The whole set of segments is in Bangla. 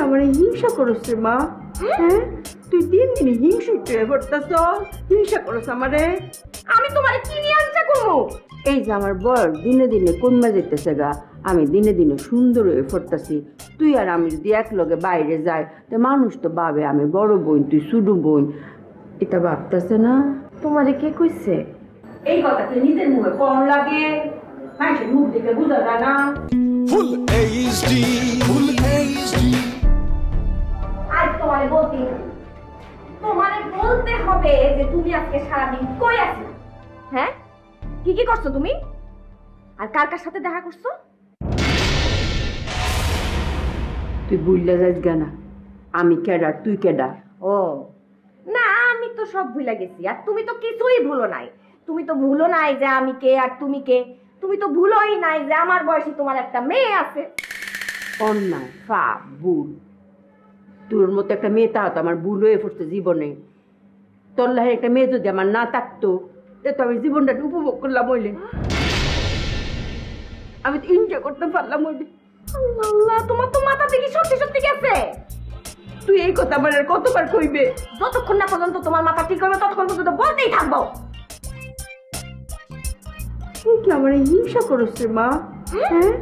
আমার হিংসা করছ রে মা? হ্যাঁ, তুই দিন দিন হিংসুক হয়ে পড়তাছ, হিংসা করছ আমারে। আমি তোমারে কি নিয়ে হিংসা করবো? এই যে আমার বর দিনে দিনে কমে যেতেছে গা, আমি দিনে দিনে সুন্দর হয়ে পড়তাছি। তুই আর আমি যদি এক লগে বাইরে যাই তো মানুষ তো ভাবে আমি বড় বোন, তুই ছোট বোন। এটা ভাবতেছে না? তোমারে কে কইছে? এই কথা কি নিজের মুখে কম লাগে? মানুষের মুখ দেখে বোঝা যায় না? Full HD, full HD. আজ তোমারে বলতে হবে যে তুমি আজকে সারাদিন কই আছো? হ্যাঁ, কি কি করছো তুমি? আর কার কার সাথে দেখা করছো? তুই বুঝলে যাস গানা, আমি কেডা তুই কেডা? ও না, আমি তো সব ভুলে গেছি। আর তুমি তো কিছুই ভুলো নাই। তুমি তো ভুলো নাই যে আমি কে আর তুমি কে। তুমি তো ভুলোই নাই যে আমার বয়সী তোমার একটা মেয়ে আছে। অন্যায়, পাপ, ভুল। তোর মতো একটা মেয়ে তা তো আমার ভুল হয়ে পড়ছে জীবনে। তোর লাহের একটা মেয়ে যদি আমার না থাকতো তো আমি জীবনটা উপভোগ করলাম হইলে, আমি তো এনজয় করতে পারলাম হইলে। আল্লাহ, তোমার তো মাথা থেকে সত্যি সত্যি গেছে। তুই এই কথা আমার আর কতবার কইবে? যতক্ষণ না পর্যন্ত তোমার মাথা ঠিক হবে ততক্ষণ পর্যন্ত বলতেই থাকবো। তুই কি আমার হিংসা করছ রে মা? হ্যাঁ,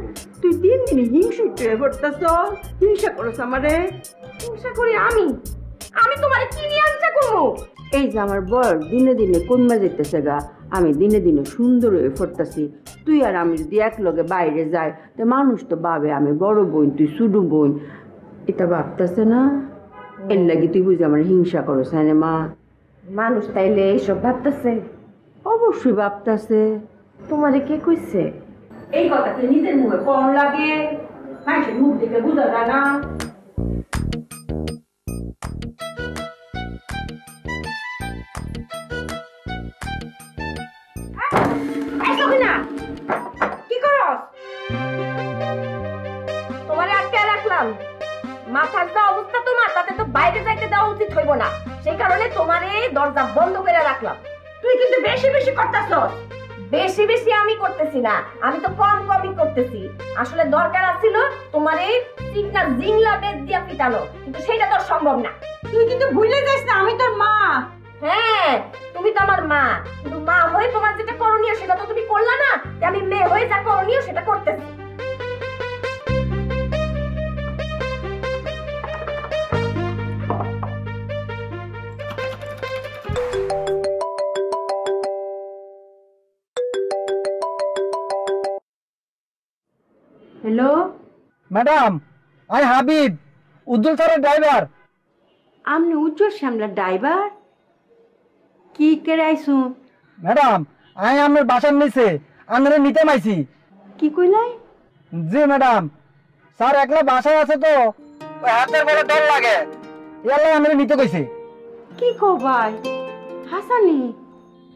তুই দিন দিন হিংসুক হয়ে পড়তাছ, হিংসা করছ আমারে। হিংসা করি আমি? আমি তোমারে কি নিয়ে হিংসা করবো? এই যে আমার বর দিনে দিনে কমে যেতেছে গা, আমি দিনে দিনে সুন্দর হয়ে পড়তাছি। তুই আর আমি যদি এক লগে বাইরে যাই তো মানুষ তো ভাবে আমি বড় বোন, তুই ছোট বোন। এটা ভাবতেছে না? এর লাগি তুই বুঝি আমার হিংসা করছ না মা? মানুষ তাইলে এইসব ভাবতেছে? অবশ্যই ভাবতেছে। তোমারে কে কইছে? এই কথা কি নিজের মুখে কম লাগে? মানুষের মুখ দেখে বোঝা যায় না? কি করস? তোমারে আটকে রাখলাম। মাথার যা অবস্থা তোমার, তাতে তো বাইরে যাইতে দেওয়া উচিত হইব না। সেই কারণে তোমারে দরজা বন্ধ করে রাখলাম। তুই কিন্তু বেশি বেশি করতেছস। বেশি বেশি আমি করতেছি না, আমি তো কম কমই করতেছি। আসলে দরকার আছিল তোমারে চিকনা জিংলা বেদ দিয়া পিটানো, কিন্তু সেটা তো সম্ভব না। তুই কিন্তু ভুলে যাস না আমি তোর মা। হ্যাঁ, তুমি তো আমার মা, কিন্তু মা হয়ে তোমার যেটা করণীয় সেটা তো তুমি করলা না। আমি মেয়ে হয়ে যা করণীয় সেটা করতেছি। হ্যালো ম্যাডাম, আই হাবিব, উজ্জ্বল স্যারের ড্রাইভার। আপনি উজ্জ্বল শ্যামলার ড্রাইভার? কি করে আইসু? ম্যাডাম, আই আমার বাসার নিচে আন্দারে নিতে মাইছি। কি কইলাই? জি ম্যাডাম, স্যার একলা বাসায় আছে তো ওই হাতের বড় ডর লাগে, ইয়াল্লা আন্দারে নিতে কইছে। কি কও ভাই? হাসানি?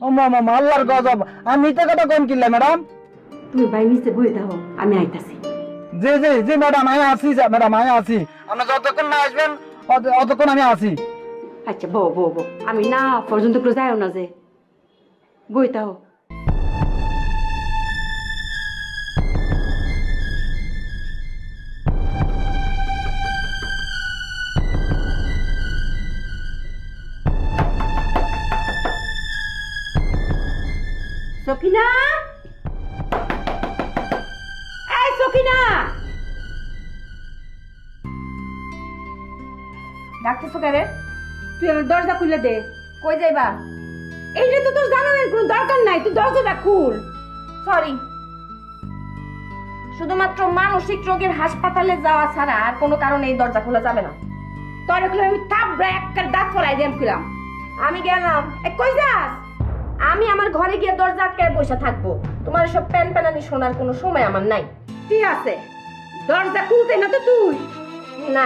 ও মামা, আল্লাহর গজব, আমি নিতে কথা কোন কিনলে ম্যাডাম? তুমি ভাই নিচে বই দাও, আমি আইতাছি। জি জি জি ম্যাডাম, আমি আছি ম্যাডাম, আমি আছি। আপনি যতক্ষণ না আসবেন অতক্ষণ আমি আছি। আচ্ছা বউ বউ বউ, আমি না পর্যন্ত করে যাইও না যে, বই দাও। সকিনা, এই সকিনা, ডাকতেছো কে রে? তুই আমার দরজা খুলে দে। কই যাইবা? এইটা তো তোর জানানোর কোনো দরকার নাই, তুই দরজাটা খুল। সরি, শুধুমাত্র মানসিক রোগের হাসপাতালে যাওয়া ছাড়া আর কোনো কারণে এই দরজা খোলা যাবে না। তোর খুলে আমি থাপড়া একটা দাঁত ফলাই দেম খুলাম। আমি গেলাম। কই যাস? আমি আমার ঘরে গিয়ে দরজা আটকে বসে থাকবো। তোমার সব প্যান প্যানানি শোনার কোনো সময় আমার নাই। ঠিক আছে, দরজা খুলতে না তো তুই? না,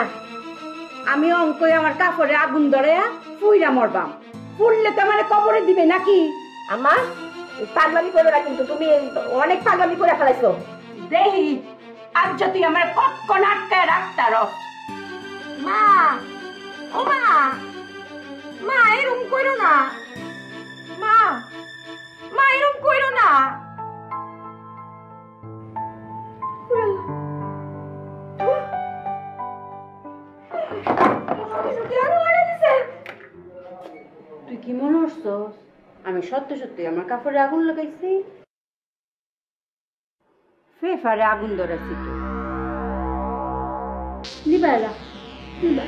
আমি অঙ্কই আমার কাপড়ে আগুন ধরে পুইরা মরবাম। পুড়লে তো আমার কবরে দিবে নাকি? আমার পাগলামি করো না, কিন্তু তুমি অনেক পাগলামি করে ফেলাইছো। দেহি আজ তুই আমার কতক্ষণ আটকায় রাখতার। মা, ও মা, মা এরকম করো না। মা, মা এরকম করো না। তুই কি মনে করছস আমি সত্যি সত্যি আমার কাপড়ে আগুন লাগাইছি? ফেফারে আগুন ধরেছি তো। নিবা